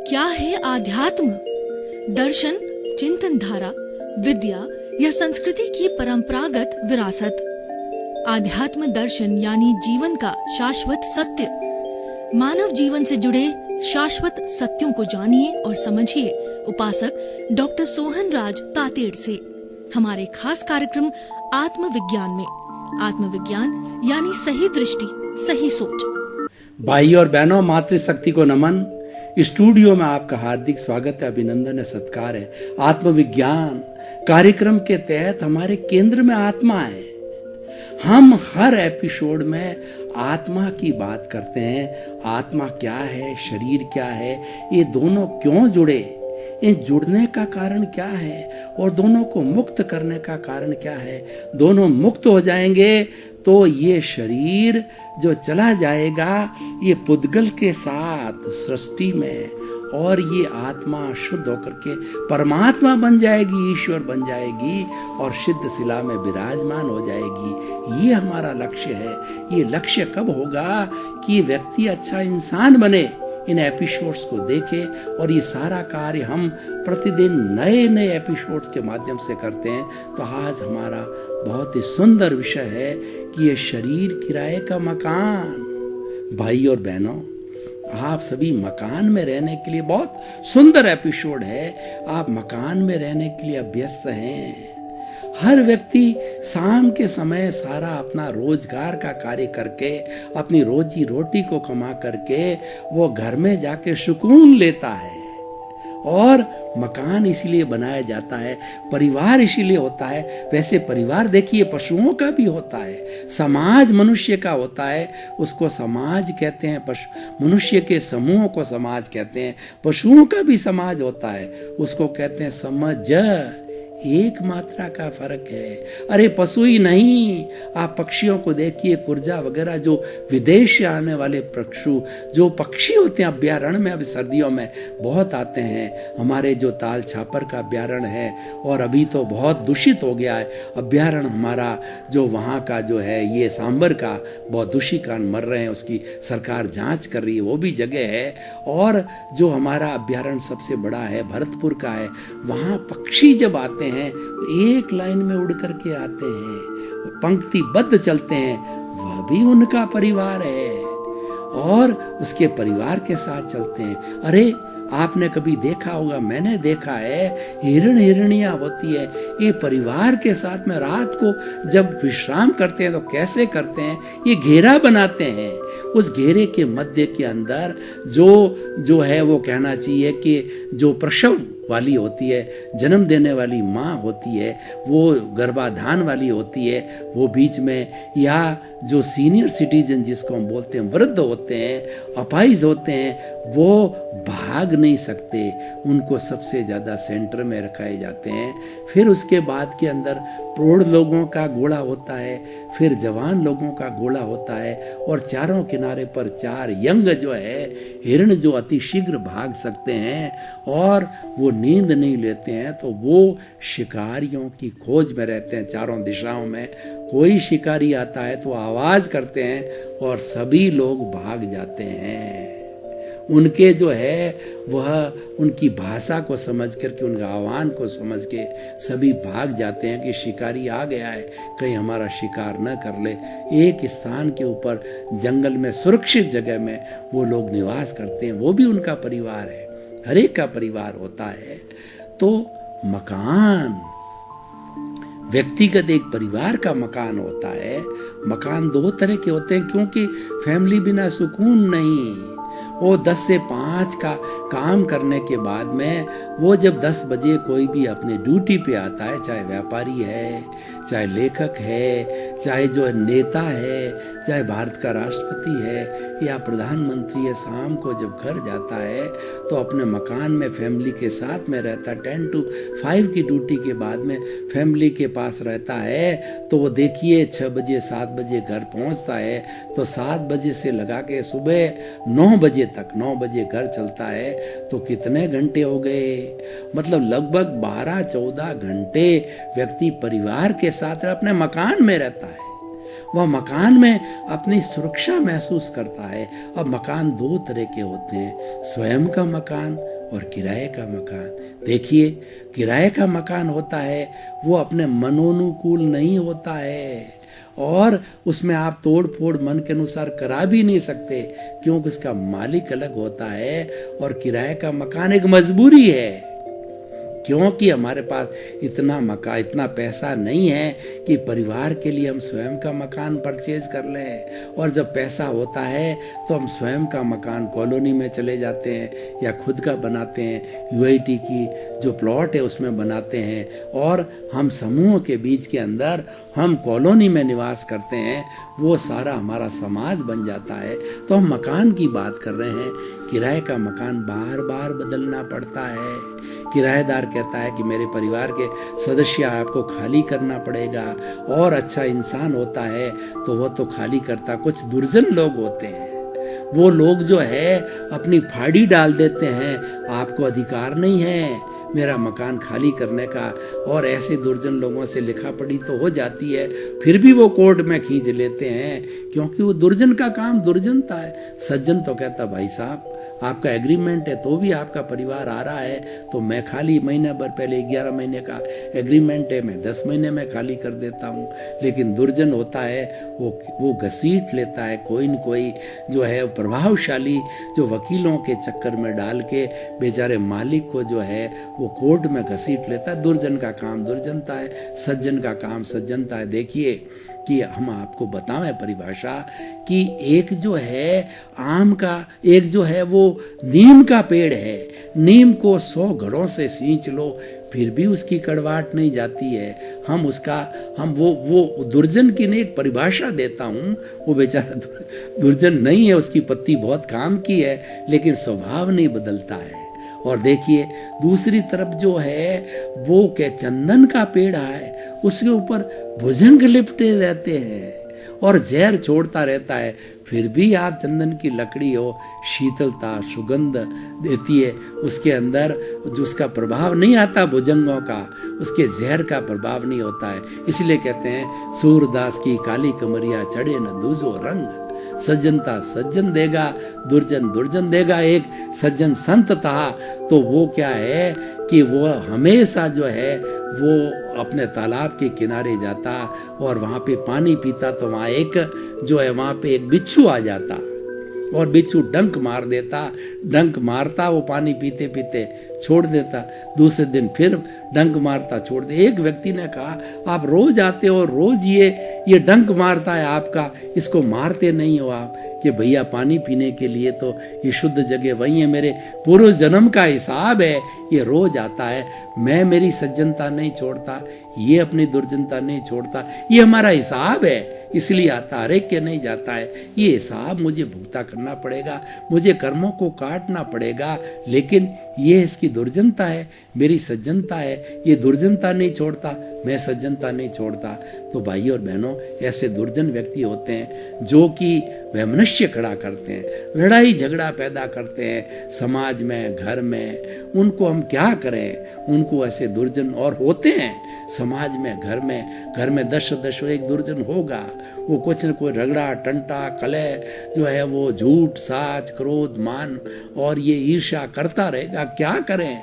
क्या है आध्यात्म? दर्शन, चिंतन धारा, विद्या या संस्कृति की परंपरागत विरासत। आध्यात्म दर्शन यानी जीवन का शाश्वत सत्य। मानव जीवन से जुड़े शाश्वत सत्यों को जानिए और समझिए उपासक डॉक्टर सोहन राज तातेड़ से हमारे खास कार्यक्रम आत्मविज्ञान में। आत्मविज्ञान यानी सही दृष्टि, सही सोच। भाई और बहनों, मातृशक्ति को नमन। स्टूडियो में आपका हार्दिक स्वागत है, अभिनंदन है, सत्कार है। आत्मविज्ञान कार्यक्रम के तहत हमारे केंद्र में आत्मा है। हम हर एपिसोड में आत्मा की बात करते हैं। आत्मा क्या है, शरीर क्या है, ये दोनों क्यों जुड़े, इन जुड़ने का कारण क्या है और दोनों को मुक्त करने का कारण क्या है। दोनों मुक्त हो जाएंगे तो ये शरीर जो चला जाएगा ये पुद्गल के साथ सृष्टि में, और ये आत्मा शुद्ध होकर के परमात्मा बन जाएगी, ईश्वर बन जाएगी और सिद्ध शिला में विराजमान हो जाएगी। ये हमारा लक्ष्य है। ये लक्ष्य कब होगा कि व्यक्ति अच्छा इंसान बने। इन एपिसोड्स को देखे और ये सारा कार्य हम प्रतिदिन नए नए एपिसोड्स के माध्यम से करते हैं। तो आज हमारा बहुत ही सुंदर विषय है कि ये शरीर किराए का मकान। भाई और बहनों, आप सभी मकान में रहने के लिए, बहुत सुंदर एपिसोड है, आप मकान में रहने के लिए अभ्यस्त हैं। हर व्यक्ति शाम के समय सारा अपना रोजगार का कार्य करके अपनी रोजी रोटी को कमा करके वो घर में जाके सुकून लेता है। और मकान इसीलिए बनाया जाता है, परिवार इसीलिए होता है। वैसे परिवार देखिए पशुओं का भी होता है, समाज मनुष्य का होता है, उसको समाज कहते हैं। मनुष्य के समूहों को समाज कहते हैं। पशुओं का भी समाज होता है, उसको कहते हैं समज। एक मात्रा का फर्क है। अरे पशु ही नहीं, आप पक्षियों को देखिए, कुर्जा वगैरह जो विदेश से आने वाले पक्षु जो पक्षी होते हैं अभ्यारण्य में, अभी सर्दियों में बहुत आते हैं। हमारे जो ताल छापर का अभ्यारण्य है, और अभी तो बहुत दूषित हो गया है अभ्यारण्य हमारा, जो वहाँ का जो है ये सांबर का बहुत दूषितकरण मर रहे हैं, उसकी सरकार जांच कर रही है, वो भी जगह है। और जो हमारा अभ्यारण्य सबसे बड़ा है भरतपुर का है, वहाँ पक्षी जब आते हैं एक लाइन में उड़ करके आते हैं, पंक्तिबद्ध चलते हैं, वह भी उनका परिवार है और उसके परिवार के साथ चलते हैं। अरे आपने कभी देखा होगा, मैंने देखा है, हिरण हिरनियां होती है, ये परिवार के साथ में रात को जब विश्राम करते हैं तो कैसे करते हैं, ये घेरा बनाते हैं। उस घेरे के मध्य के अंदर जो है वो कहना चाहिए कि जो प्रसव वाली होती है, जन्म देने वाली माँ होती है, वो गर्भाधान वाली होती है, वो बीच में, या जो सीनियर सिटीजन जिसको हम बोलते हैं, वृद्ध होते हैं, अपाहिज होते हैं, वो भाग नहीं सकते, उनको सबसे ज़्यादा सेंटर में रखाए जाते हैं। फिर उसके बाद के अंदर प्रौढ़ लोगों का घोड़ा होता है, फिर जवान लोगों का घोड़ा होता है, और चारों किनारे पर चार यंग जो है हिरण जो अति शीघ्र भाग सकते हैं और वो नींद नहीं लेते हैं, तो वो शिकारियों की खोज में रहते हैं चारों दिशाओं में। कोई शिकारी आता है तो आवाज करते हैं और सभी लोग भाग जाते हैं। उनके जो है वह उनकी भाषा को समझ करके, उनका आह्वान को समझ के सभी भाग जाते हैं कि शिकारी आ गया है, कहीं हमारा शिकार न कर ले। एक स्थान के ऊपर जंगल में सुरक्षित जगह में वो लोग निवास करते हैं, वो भी उनका परिवार है, हर एक का परिवार होता है। तो मकान व्यक्तिगत एक परिवार का मकान होता है। मकान दो तरह के होते हैं, क्योंकि फैमिली बिना सुकून नहीं। वो 10 से 5 का काम करने के बाद में वो जब 10 बजे कोई भी अपने ड्यूटी पे आता है, चाहे व्यापारी है, चाहे लेखक है, चाहे जो नेता है, चाहे भारत का राष्ट्रपति है या प्रधानमंत्री है, शाम को जब घर जाता है तो अपने मकान में फैमिली के साथ में रहता है। 10 to 5 की ड्यूटी के बाद में फैमिली के पास रहता है। तो वो देखिए 6 बजे 7 बजे घर पहुंचता है, तो 7 बजे से लगा के सुबह 9 बजे तक, 9 बजे घर चलता है, तो कितने घंटे हो गए? मतलब लगभग 12-14 घंटे व्यक्ति परिवार के साथ अपने मकान में रहता है। वह मकान में अपनी सुरक्षा महसूस करता है। अब मकान दो तरह के होते हैं, स्वयं का मकान और किराए का मकान, देखिए किराए का मकान होता है वो अपने मनोनुकूल नहीं होता है और उसमें आप तोड़ फोड़ मन के अनुसार करा भी नहीं सकते, क्योंकि उसका मालिक अलग होता है। और किराए का मकान एक मजबूरी है, क्योंकि हमारे पास इतना पैसा नहीं है कि परिवार के लिए हम स्वयं का मकान परचेज कर लें। और जब पैसा होता है तो हम स्वयं का मकान कॉलोनी में चले जाते हैं या खुद का बनाते हैं, यूआईटी की जो प्लॉट है उसमें बनाते हैं और हम समूह के बीच के अंदर हम कॉलोनी में निवास करते हैं, वो सारा हमारा समाज बन जाता है। तो हम मकान की बात कर रहे हैं। किराए का मकान बार बार बदलना पड़ता है। किराएदार कहता है कि मेरे परिवार के सदस्य आपको खाली करना पड़ेगा, और अच्छा इंसान होता है तो वो तो खाली करता। कुछ दुर्जन लोग होते हैं, वो लोग जो है अपनी फाड़ी डाल देते हैं, आपको अधिकार नहीं है मेरा मकान खाली करने का। और ऐसे दुर्जन लोगों से लिखा पड़ी तो हो जाती है, फिर भी वो कोर्ट में खींच लेते हैं, क्योंकि वो दुर्जन का काम दुर्जनता है। सज्जन तो कहता भाई साहब आपका एग्रीमेंट है तो भी आपका परिवार आ रहा है, तो मैं खाली महीने भर पहले 11 महीने का एग्रीमेंट है, मैं 10 महीने में खाली कर देता हूँ। लेकिन दुर्जन होता है वो घसीट लेता है, कोई न कोई जो है प्रभावशाली जो वकीलों के चक्कर में डाल के बेचारे मालिक को जो है वो कोर्ट में घसीट लेता है। दुर्जन का काम दुर्जनता है, सज्जन का काम सज्जनता है। देखिए कि हम आपको बताएं परिभाषा कि एक जो है आम का, एक जो है वो नीम का पेड़ है, नीम को 100 घड़ों से सींच लो फिर भी उसकी कड़वाहट नहीं जाती है। हम वो दुर्जन की ने एक परिभाषा देता हूँ, वो बेचारा दुर्जन नहीं है, उसकी पत्ती बहुत काम की है लेकिन स्वभाव नहीं बदलता है। और देखिए दूसरी तरफ जो है वो क्या चंदन का पेड़ है, उसके ऊपर भुजंग लिपटे रहते हैं और जहर छोड़ता रहता है, फिर भी आप चंदन की लकड़ी हो, शीतलता सुगंध देती है, उसके अंदर जो उसका प्रभाव नहीं आता भुजंगों का, उसके जहर का प्रभाव नहीं होता है। इसलिए कहते हैं सूरदास की काली कमरिया चढ़े न दूजो रंग, सज्जनता सज्जन देगा दुर्जन दुर्जन देगा। एक सज्जन संत था तो वो क्या है कि वो हमेशा जो है वो अपने तालाब के किनारे जाता और वहाँ पे पानी पीता, तो वहाँ एक जो है वहाँ पे एक बिच्छू आ जाता और बिच्छू डंक मार देता, डंक मारता, वो पानी पीते पीते छोड़ देता, दूसरे दिन फिर डंक मारता छोड़ दे। एक व्यक्ति ने कहा आप रोज आते हो, रोज ये डंक मारता है आपका, इसको मारते नहीं हो आप? कि भैया पानी पीने के लिए तो ये शुद्ध जगह वही है, मेरे पूर्व जन्म का हिसाब है, ये रोज आता है, मैं मेरी सज्जनता नहीं छोड़ता, ये अपनी दुर्जनता नहीं छोड़ता, ये हमारा हिसाब है इसलिए आता, हर एक के नहीं जाता है, ये हिसाब मुझे भुगता करना पड़ेगा, मुझे कर्मों को काटना पड़ेगा, लेकिन ये इसकी दुर्जनता है, मेरी सज्जनता है, ये दुर्जनता नहीं छोड़ता, मैं सज्जनता नहीं छोड़ता। तो भाई और बहनों ऐसे दुर्जन व्यक्ति होते हैं जो कि वैमनस्य खड़ा करते हैं, लड़ाई झगड़ा पैदा करते हैं समाज में, घर में, उनको हम क्या करें? उनको ऐसे दुर्जन और होते हैं समाज में, घर में 10 एक दुर्जन होगा, वो कुछ न कोई रगड़ा टंटा कलह जो है वो झूठ साच क्रोध मान और ये ईर्ष्या करता रहेगा। क्या करें?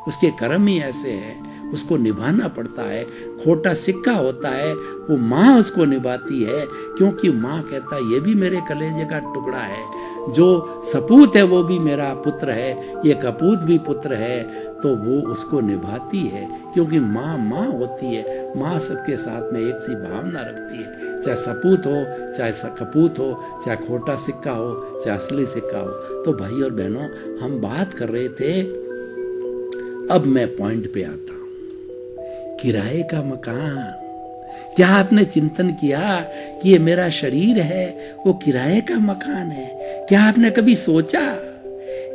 उसके कर्म ही ऐसे हैं, उसको निभाना पड़ता है। खोटा सिक्का होता है वो माँ उसको निभाती है, क्योंकि माँ कहता है ये भी मेरे कलेजे का टुकड़ा है, जो सपूत है वो भी मेरा पुत्र है, ये कपूत भी पुत्र है, तो वो उसको निभाती है, क्योंकि माँ होती है। माँ सबके साथ में एक सी भावना रखती है, चाहे सपूत हो, चाहे कपूत हो, चाहे खोटा सिक्का हो, चाहे असली सिक्का हो। तो भाई और बहनों हम बात कर रहे थे, अब मैं पॉइंट पे आता हूं, किराए का मकान। क्या आपने चिंतन किया कि ये मेरा शरीर है वो किराए का मकान है? क्या आपने कभी सोचा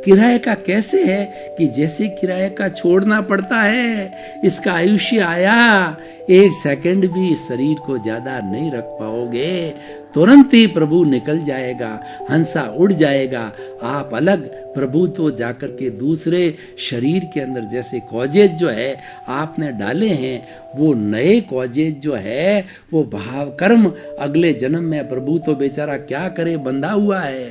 किराए का कैसे है कि जैसे किराए का छोड़ना पड़ता है, इसका आयुष्य आया, 1 सेकंड भी इस शरीर को ज्यादा नहीं रख पाओगे, तुरंत ही प्रभु निकल जाएगा, हंसा उड़ जाएगा, आप अलग, प्रभु तो जाकर के दूसरे शरीर के अंदर, जैसे कॉजेज जो है आपने डाले हैं, वो नए कॉजेज जो है वो भाव कर्म अगले जन्म में, प्रभु तो बेचारा क्या करे, बंधा हुआ है।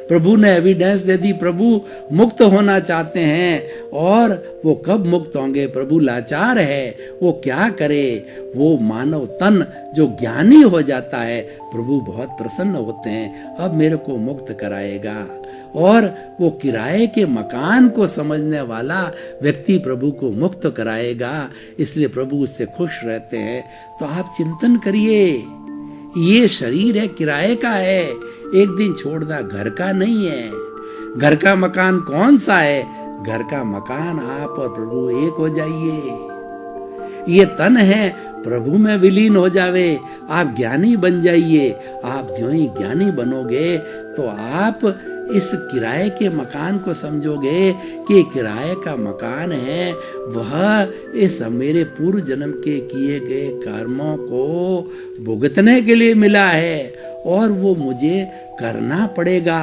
प्रभु ने एविडेंस दे दी, प्रभु मुक्त होना चाहते हैं, और वो कब मुक्त होंगे, प्रभु लाचार है, वो क्या करे। वो मानव तन जो ज्ञानी हो जाता है, प्रभु बहुत प्रसन्न होते हैं, अब मेरे को मुक्त कराएगा। और वो किराए के मकान को समझने वाला व्यक्ति प्रभु को मुक्त कराएगा, इसलिए प्रभु उससे खुश रहते हैं। तो आप चिंतन करिए, ये शरीर है किराए का है, एक दिन छोड़ना, घर का नहीं है। घर का मकान कौन सा है? घर का मकान आप और प्रभु एक हो जाइए। ये तन है, प्रभु में विलीन हो जावे, आप ज्ञानी बन जाइए। आप जो ही ज्ञानी बनोगे तो आप इस किराए के मकान को समझोगे कि किराए का मकान है, वह इस मेरे पूर्व जन्म के किए गए कर्मों को भुगतने के लिए मिला है, और वो मुझे करना पड़ेगा।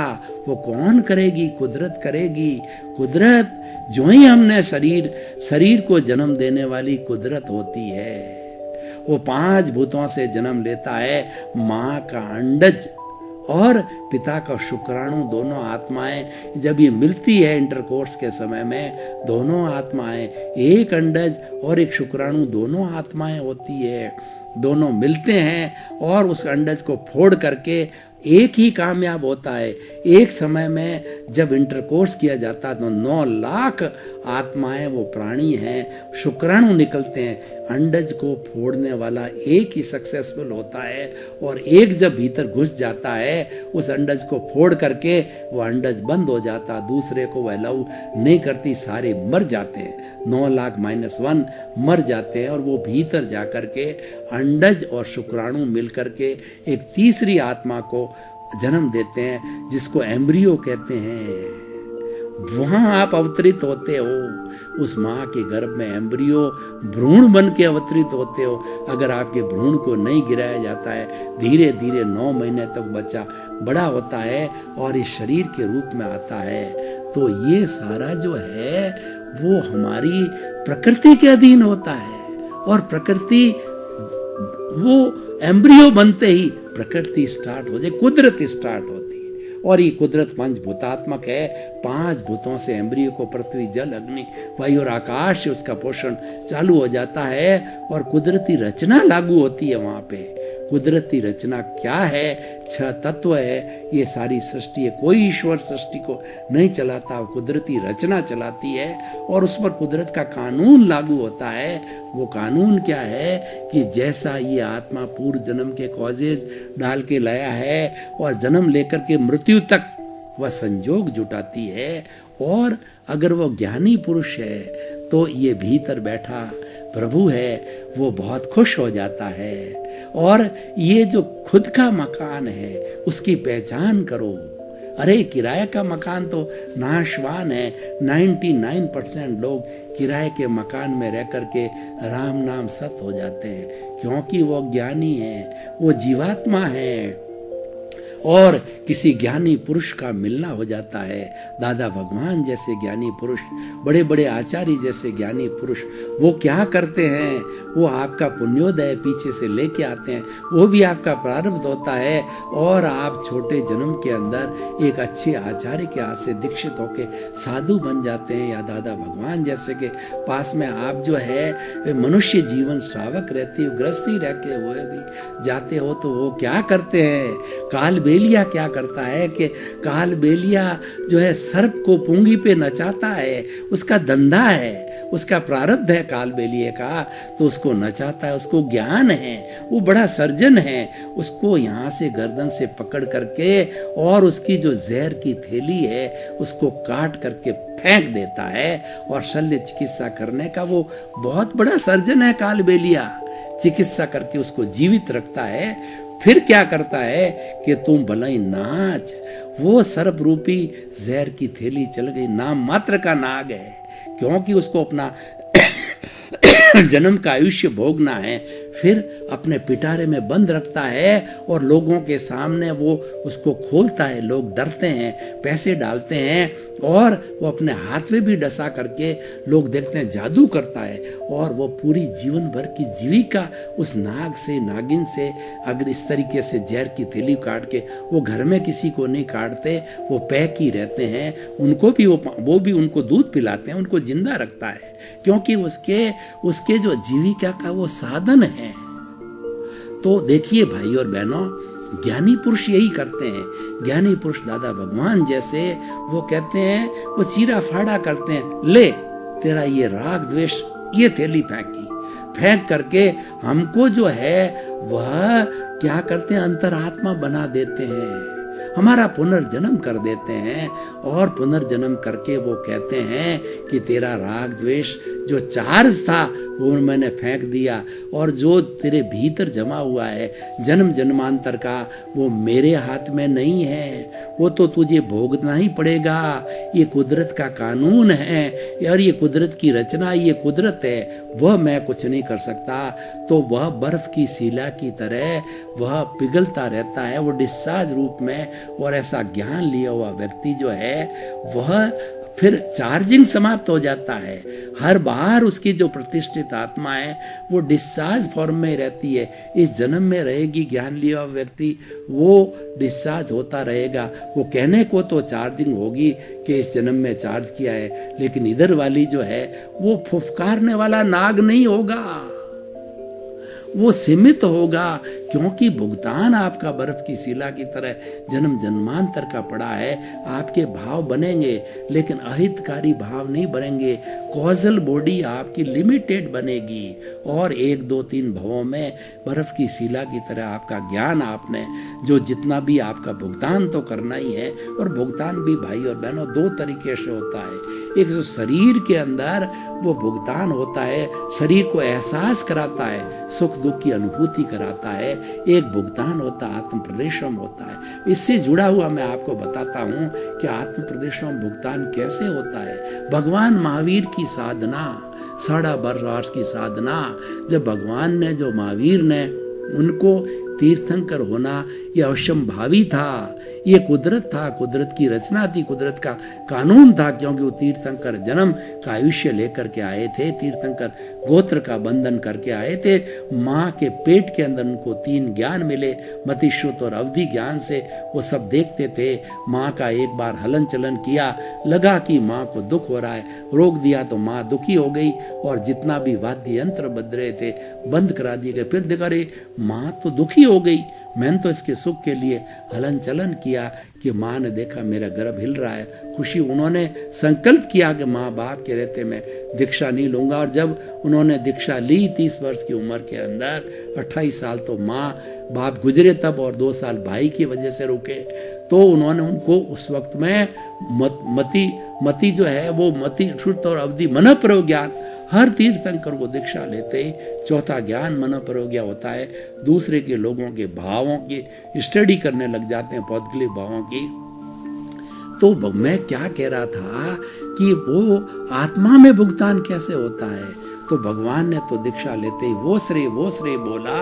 वो कौन करेगी? कुदरत करेगी। कुदरत, जो ही हमने शरीर को जन्म देने वाली कुदरत होती है। वो 5 भूतों से जन्म लेता है, माँ का अंडज और पिता का शुक्राणु, दोनों आत्माएं जब ये मिलती है इंटरकोर्स के समय में, दोनों आत्माएं, एक अंडज और एक शुक्राणु, दोनों आत्माएं होती है, दोनों मिलते हैं और उस अंडज को फोड़ करके एक ही कामयाब होता है। एक समय में जब इंटरकोर्स किया जाता है तो 9 लाख आत्माएं, वो प्राणी हैं, शुक्राणु निकलते हैं, अंडज को फोड़ने वाला एक ही सक्सेसफुल होता है। और एक जब भीतर घुस जाता है, उस अंडज को फोड़ करके वो अंडज बंद हो जाता, दूसरे को वह अलाउ नहीं करती, सारे मर जाते हैं, 9 लाख -1 मर जाते हैं। और वो भीतर जाकर के अंडज और शुक्राणु मिलकर के एक तीसरी आत्मा को जन्म देते हैं, जिसको एम्ब्रियो कहते हैं। वहां आप अवतरित होते हो, उस माँ के गर्भ में एम्ब्रियो भ्रूण बन के अवतरित होते हो। अगर आपके भ्रूण को नहीं गिराया जाता है, धीरे धीरे 9 महीने तक बच्चा बड़ा होता है और इस शरीर के रूप में आता है। तो ये सारा जो है वो हमारी प्रकृति के अधीन होता है, और प्रकृति, वो एम्ब्रियो बनते ही प्रकृति स्टार्ट हो जाए, कुदरत स्टार्ट होती है। और ये कुदरत पंचभूतात्मक है, 5 भूतों से एम्ब्रियो को पृथ्वी, जल, अग्नि, वायु और आकाश से उसका पोषण चालू हो जाता है, और कुदरती रचना लागू होती है वहां पे। कुदरती रचना क्या है? 6 तत्व है ये सारी सृष्टि है। कोई ईश्वर सृष्टि को नहीं चलाता, कुदरती रचना चलाती है, और उस पर कुदरत का कानून लागू होता है। वो कानून क्या है कि जैसा ये आत्मा पूर्व जन्म के कॉजेज डाल के लाया है, और जन्म लेकर के मृत्यु तक वह संजोग जुटाती है, और अगर वो ज्ञानी पुरुष है तो ये भीतर बैठा प्रभु है, वो बहुत खुश हो जाता है। और ये जो खुद का मकान है उसकी पहचान करो। अरे किराए का मकान तो नाशवान है, 99% लोग किराए के मकान में रह करके राम नाम सत हो जाते हैं, क्योंकि वो ज्ञानी है, वो जीवात्मा है, और किसी ज्ञानी पुरुष का मिलना हो जाता है। दादा भगवान जैसे ज्ञानी पुरुष, बड़े बड़े आचार्य जैसे ज्ञानी पुरुष, वो क्या करते हैं? वो आपका पुण्योदय पीछे से लेके आते हैं, वो भी आपका प्रारब्ध होता है, और आप छोटे जन्म के अंदर एक अच्छे आचार्य के हाथ से दीक्षित होके साधु बन जाते हैं, या दादा भगवान जैसे के पास में आप जो है मनुष्य जीवन श्रावक रहते हो, गृहस्थी रहते हुए भी जाते हो। तो वो क्या करते हैं? काल बेलिया क्या करता है कि काल बेलिया जो है सर्प को पुंगी पे नचाता है, उसका धंधा है, उसका प्रारब्ध है काल बेलिए का, तो उसको नचाता है, उसको ज्ञान है, वो बड़ा सर्जन है, उसको यहाँ से गर्दन से पकड़ करके और उसकी जो जहर की थैली है उसको काट करके फेंक देता है, और शल्य चिकित्सा करने का वो बहुत बड़ा सर्जन है काल बेलिया। चिकित्सा करके उसको जीवित रखता है। फिर क्या करता है कि तुम भलाई नाच, वो सर्प रूपी जहर की थैली चल गई, नाम मात्र का नाग है, क्योंकि उसको अपना जन्म का आयुष्य भोगना है। फिर अपने पिटारे में बंद रखता है और लोगों के सामने वो उसको खोलता है। लोग डरते हैं, पैसे डालते हैं और वो अपने हाथ में भी डसा करके लोग देखते हैं जादू करता है। और वो पूरी जीवन भर की जीविका उस नाग से, नागिन से, अगर इस तरीके से जहर की थैली काट के, वो घर में किसी को नहीं काटते, वो पैक ही रहते हैं। उनको भी वो भी उनको दूध पिलाते हैं, उनको जिंदा रखता है, क्योंकि उसके जो जीविका का वो साधन है। तो देखिए भाई और बहनों, ज्ञानी पुरुष यही करते हैं। ज्ञानी पुरुष दादा भगवान जैसे, वो कहते हैं, वो चीरा फाड़ा करते हैं, ले तेरा ये राग द्वेष, ये थैली फेंक करके हमको जो है वह क्या करते हैं, अंतरात्मा बना देते हैं, हमारा पुनर्जन्म कर देते हैं। और पुनर्जन्म करके वो कहते हैं कि तेरा राग द्वेष जो चार्ज था वो मैंने फेंक दिया, और जो तेरे भीतर जमा हुआ है जन्म जन्मांतर का, वो मेरे हाथ में नहीं है, वो तो तुझे भोगना ही पड़ेगा। ये कुदरत का कानून है और ये कुदरत की रचना, ये कुदरत है, वह मैं कुछ नहीं कर सकता। तो वह बर्फ की शिला की तरह वह पिघलता रहता है, वो डिस्चार्ज रूप में। और ऐसा ज्ञान लिया हुआ व्यक्ति जो है वह फिर चार्जिंग समाप्त हो जाता है। हर बार उसकी जो प्रतिष्ठित आत्मा है वो डिस्चार्ज फॉर्म में रहती है। इस जन्म में रहेगी ज्ञान लिया हुआ व्यक्ति, वो डिस्चार्ज होता रहेगा। वो कहने को तो चार्जिंग होगी कि इस जन्म में चार्ज किया है, लेकिन इधर वाली जो है वो फुफकारने वाला नाग नहीं होगा, वो सीमित होगा, क्योंकि भुगतान आपका बर्फ की शिला की तरह जन्म जन्मांतर का पड़ा है। आपके भाव बनेंगे लेकिन अहितकारी भाव नहीं बनेंगे। कॉजल बॉडी आपकी लिमिटेड बनेगी और 1, 2, 3 भवों में बर्फ की शिला की तरह आपका ज्ञान, आपने जो जितना भी आपका भुगतान तो करना ही है। और भुगतान भी भाई और बहनों 2 तरीके से होता है। एक जो शरीर के अंदर वो भुगतान होता है, शरीर को एहसास कराता है, सुख दुख की अनुभूति कराता है। एक भुगतान होता है, आत्म प्रदेशम होता है। इससे जुड़ा हुआ मैं आपको बताता हूँ कि आत्म प्रदेशम भुगतान कैसे होता है। भगवान महावीर की साधना, 12.5 वर्ष की साधना, जब भगवान ने, जो महावीर ने, उनको तीर्थंकर होना ये अवश्यंभावी था, ये कुदरत था, कुदरत की रचना थी, कुदरत का कानून था, क्योंकि वो तीर्थंकर जन्म का आयुष्य लेकर के आए थे, तीर्थंकर गोत्र का बंधन करके आए थे। माँ के पेट के अंदर उनको 3 ज्ञान मिले, मति, श्रुत और अवधि ज्ञान से वो सब देखते थे। माँ का एक बार हलन चलन किया, लगा कि माँ को दुख हो रहा है, रोक दिया तो माँ दुखी हो गई और जितना भी वाद्य यंत्र बज रहे थे बंद करा दिए गए। फिर देखा रे माँ तो दुखी हो गई, मैंने तो इसके सुख के लिए हलन चलन किया कि माँ ने देखा मेरा गर्भ हिल रहा है, खुशी, उन्होंने संकल्प किया कि माँ बाप के रहते मैं दीक्षा नहीं लूंगा। और जब उन्होंने दीक्षा ली 30 वर्ष की उम्र के अंदर, 28 साल तो माँ बाप गुजरे तब और 2 साल भाई की वजह से रुके, तो उन्होंने उनको उस वक्त में मति जो है वो मति, श्रुत और अवधि, मन प्रज्ञान, हर तीर्थंकर को दीक्षा लेते ही 4था ज्ञान मन प्रज्ञा होता है। दूसरे के लोगों के भावों की स्टडी करने लग जाते हैं, पौद्गलिक भावों की। तो मैं क्या कह रहा था कि वो आत्मा में भुगतान कैसे होता है। तो भगवान ने तो दीक्षा लेते ही वो श्रेय बोला,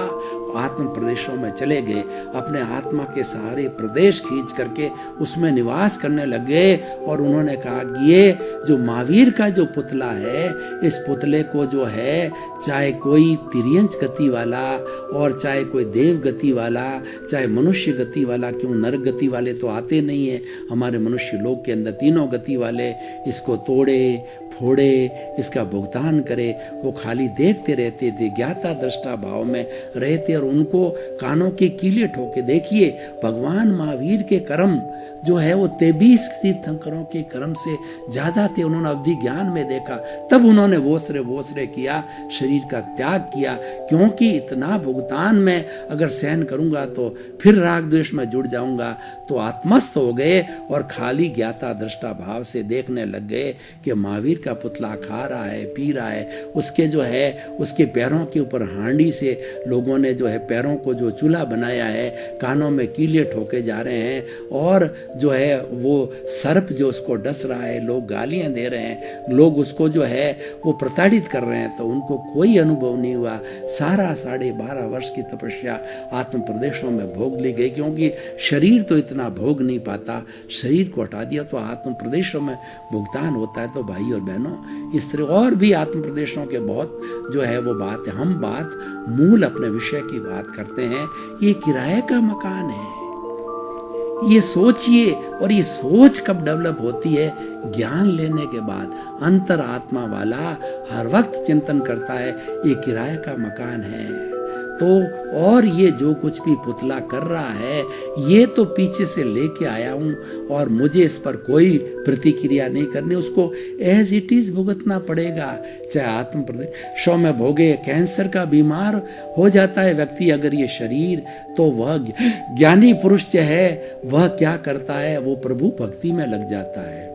आत्म प्रदेशों में चले गए, अपने आत्मा के सारे प्रदेश खींच करके उसमें निवास करने लगे। और उन्होंने कहा कि ये जो महावीर का जो पुतला है, इस पुतले को जो है, चाहे कोई तिर्यंच गति वाला और चाहे कोई देव गति वाला, चाहे मनुष्य गति वाला, क्यों नरक गति वाले तो आते नहीं है हमारे मनुष्य लोक के अंदर, तीनों गति वाले इसको तोड़े फोड़े, इसका भुगतान करे, वो खाली देखते रहते थे, ज्ञाता दृष्टा भाव में रहते। और उनको कानों की कीले ठोके। देखिए भगवान महावीर के कर्म जो है वो 23 तीर्थंकरों के कर्म से ज्यादा थे। उन्होंने अवधि ज्ञान में देखा, तब उन्होंने वो श्रेय किया, शरीर का त्याग किया, क्योंकि इतना भुगतान में अगर सहन करूंगा तो फिर राग द्वेष में जुड़ जाऊंगा। तो आत्मस्थ हो गए और खाली ज्ञाता दृष्टा भाव से देखने लग गए कि महावीर का पुतला खा रहा है, पी रहा है, उसके जो है उसके पैरों के ऊपर हांडी से लोगों ने जो है पैरों को जो चूल्हा बनाया है, कानों में कीले ठोके जा रहे हैं और जो है वो सर्प जो उसको डस रहा है, लोग गालियां दे रहे हैं, लोग उसको जो है वो प्रताड़ित कर रहे हैं, तो उनको कोई अनुभव नहीं हुआ। सारा 12.5 वर्ष की तपस्या आत्म प्रदेशों में भोग ली गई, क्योंकि शरीर तो इतना भोग नहीं पाता। शरीर को हटा दिया तो आत्म प्रदेशों में भुगतान होता है। तो भाई और बहनों, इस तरह और भी आत्म प्रदेशों के बहुत जो है वो बात है। हम बात मूल अपने विषय की बात करते हैं। ये किराए का मकान है, ये सोचिए। और ये सोच कब डेवलप होती है? ज्ञान लेने के बाद। अंतर आत्मा वाला हर वक्त चिंतन करता है ये किराए का मकान है। तो और ये जो कुछ भी पुतला कर रहा है, ये तो पीछे से लेके आया हूं और मुझे इस पर कोई प्रतिक्रिया नहीं करनी, उसको एज इट इज भुगतना पड़ेगा। चाहे आत्म प्रदेशों में भोगे, कैंसर का बीमार हो जाता है व्यक्ति अगर ये शरीर, तो वह ज्ञानी पुरुष जो है वह क्या करता है? वो प्रभु भक्ति में लग जाता है।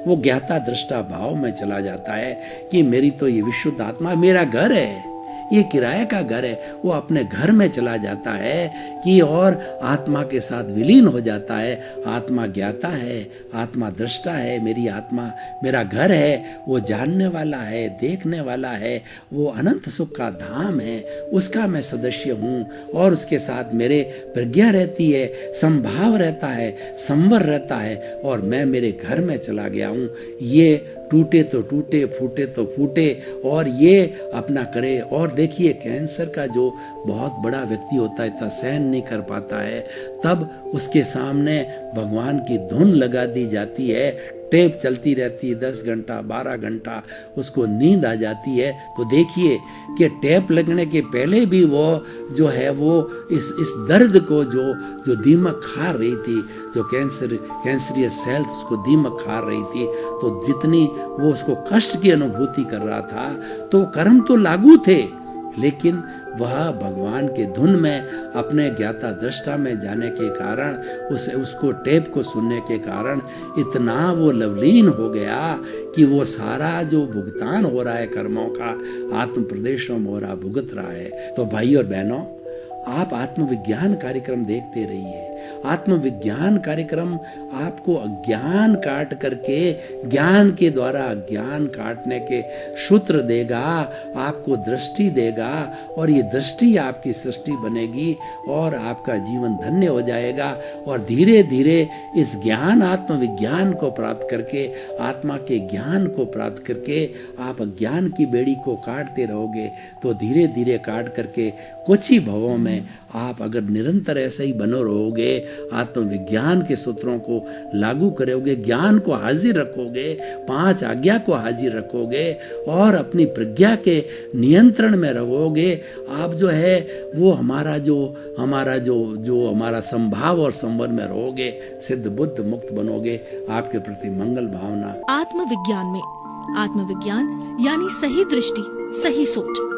वो ज्ञाता दृष्टा भाव में चला जाता है कि मेरी तो ये विशुद्ध आत्मा, मेरा घर है, ये किराए का घर है। वो अपने घर में चला जाता है कि और आत्मा के साथ विलीन हो जाता है। आत्मा ज्ञाता है, आत्मा दृष्टा है, मेरी आत्मा मेरा घर है, वो जानने वाला है, देखने वाला है, वो अनंत सुख का धाम है, उसका मैं सदस्य हूँ। और उसके साथ मेरे प्रज्ञा रहती है, संभाव रहता है, संवर रहता है, और मैं मेरे घर में चला गया हूँ। ये टूटे तो टूटे, फूटे तो फूटे, और ये अपना करे। और देखिए, कैंसर का जो बहुत बड़ा व्यक्ति होता है, इतना सहन नहीं कर पाता है, तब उसके सामने भगवान की धुन लगा दी जाती है, टेप चलती रहती है 10 घंटा 12 घंटा, उसको नींद आ जाती है। तो देखिए कि टेप लगने के पहले भी वो जो है वो इस दर्द को जो दीमक खा रही थी, जो कैंसरियस सेल्स उसको दीमक खा रही थी, तो जितनी वो उसको कष्ट की अनुभूति कर रहा था, तो कर्म तो लागू थे, लेकिन वह भगवान के धुन में अपने ज्ञाता दृष्टा में जाने के कारण, उसको टेप को सुनने के कारण इतना वो लवलीन हो गया कि वो सारा जो भुगतान हो रहा है कर्मों का, आत्म प्रदेशों में हो रहा, भुगत रहा है। तो भाई और बहनों, आप आत्मविज्ञान कार्यक्रम देखते रहिए। आत्मविज्ञान कार्यक्रम आपको अज्ञान काट करके ज्ञान के द्वारा अज्ञान काटने के सूत्र देगा, आपको दृष्टि देगा, और ये दृष्टि आपकी सृष्टि बनेगी और आपका जीवन धन्य हो जाएगा। और धीरे धीरे इस ज्ञान आत्मविज्ञान को प्राप्त करके, आत्मा के ज्ञान को प्राप्त करके आप अज्ञान की बेड़ी को काटते रहोगे। तो धीरे धीरे काट करके कुछ ही भवों में आप अगर निरंतर ऐसे ही बनो रहोगे, आत्मविज्ञान के सूत्रों को लागू करोगे, ज्ञान को हाजिर रखोगे, 5 आज्ञा को हाजिर रखोगे और अपनी प्रज्ञा के नियंत्रण में रहोगे, आप जो है वो हमारा संभाव और संवर में रहोगे, सिद्ध बुद्ध मुक्त बनोगे। आपके प्रति मंगल भावना। आत्मविज्ञान में आत्मविज्ञान यानी सही दृष्टि, सही सोच।